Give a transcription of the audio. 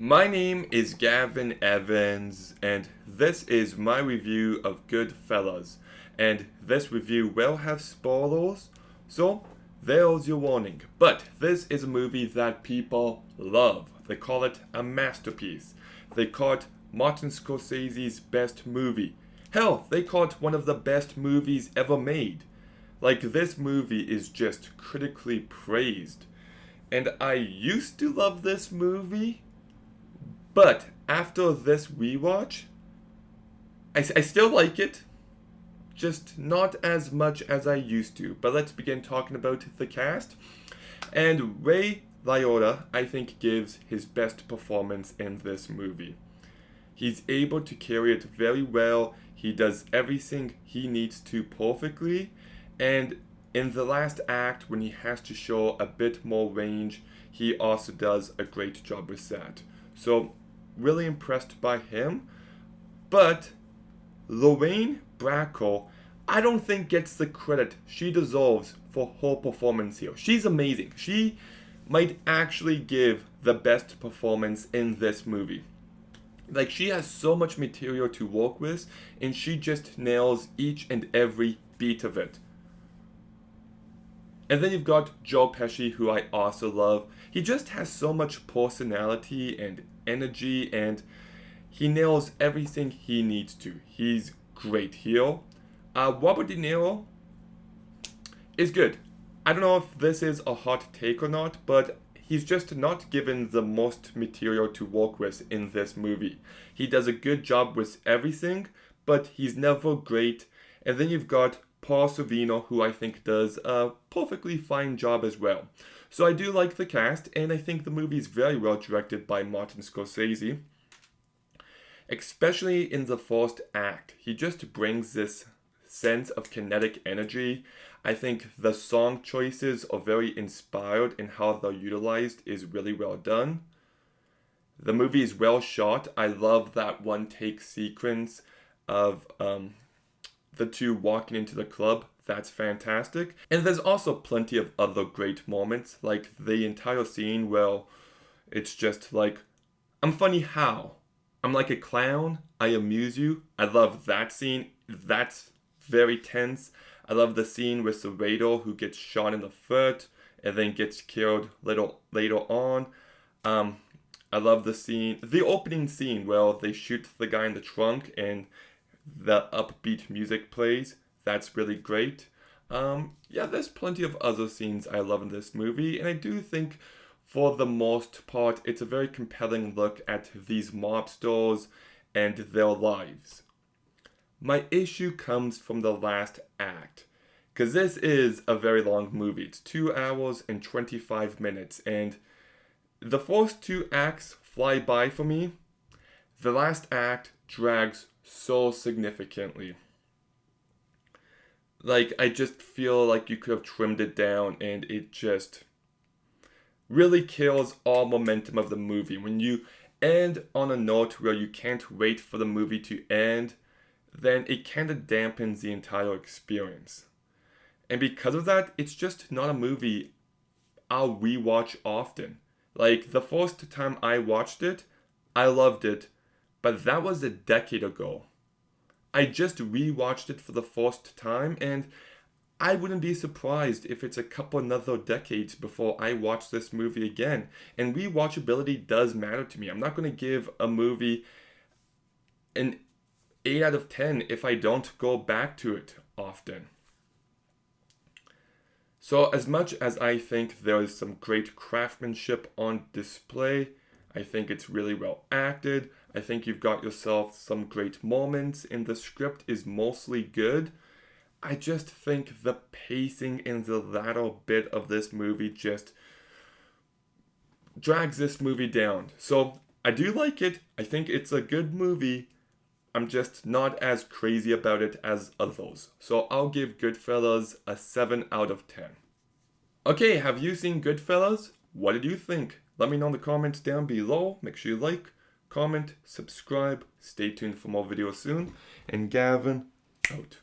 My name is Gavin Evans, and this is my review of GoodFellas. And this review will have spoilers, so there's your warning. But this is a movie that people love. They call it a masterpiece. They call it Martin Scorsese's best movie. Hell, they call it one of the best movies ever made. Like, this movie is just critically praised. And I used to love this movie. But after this rewatch, I still like it, just not as much as I used to. But let's begin talking about the cast. And Ray Liotta, I think, gives his best performance in this movie. He's able to carry it very well. He does everything he needs to perfectly. And in the last act, when he has to show a bit more range, he also does a great job with that. So, really impressed by him. But Lorraine Bracco, I don't think gets the credit she deserves for her performance here. She's amazing. She might actually give the best performance in this movie. Like, she has so much material to work with, and she just nails each and every beat of it. And then you've got Joe Pesci, who I also love. He just has so much personality and energy, and he nails everything he needs to. He's great here. Robert De Niro is good. I don't know if this is a hot take or not, but he's just not given the most material to work with in this movie. He does a good job with everything, but he's never great. And then you've got Paul Sorvino, who I think does a perfectly fine job as well. So I do like the cast, and I think the movie is very well directed by Martin Scorsese. Especially in the first act, he just brings this sense of kinetic energy. I think the song choices are very inspired, and how they're utilized is really well done. The movie is well shot. I love that one take sequence of the two walking into the club. That's fantastic. And there's also plenty of other great moments, like the entire scene where it's just like, I'm funny how? I'm like a clown, I amuse you. I love that scene. That's very tense. I love the scene with the waiter who gets shot in the foot and then gets killed later on. I love the opening scene where they shoot the guy in the trunk and the upbeat music plays. That's really great. There's plenty of other scenes I love in this movie, and I do think for the most part it's a very compelling look at these mobsters and their lives. My issue comes from the last act, because this is a very long movie. It's 2 hours and 25 minutes, and the first two acts fly by for me. The last act drags so significantly. Like, I just feel like you could have trimmed it down, and it just really kills all momentum of the movie. When you end on a note where you can't wait for the movie to end, then it kind of dampens the entire experience. And because of that, it's just not a movie I'll rewatch often. Like, the first time I watched it, I loved it, but that was a decade ago. I just rewatched it for the first time, and I wouldn't be surprised if it's a couple another decades before I watch this movie again. And rewatchability does matter to me. I'm not going to give a movie an 8 out of 10 if I don't go back to it often. So as much as I think there is some great craftsmanship on display, I think it's really well acted. I think you've got yourself some great moments, and the script is mostly good. I just think the pacing in the latter bit of this movie just drags this movie down. So I do like it. I think it's a good movie. I'm just not as crazy about it as others. So I'll give GoodFellas a 7 out of 10. Okay, have you seen GoodFellas? What did you think? Let me know in the comments down below. Make sure you like, comment, subscribe. Stay tuned for more videos soon. And Gavin, out.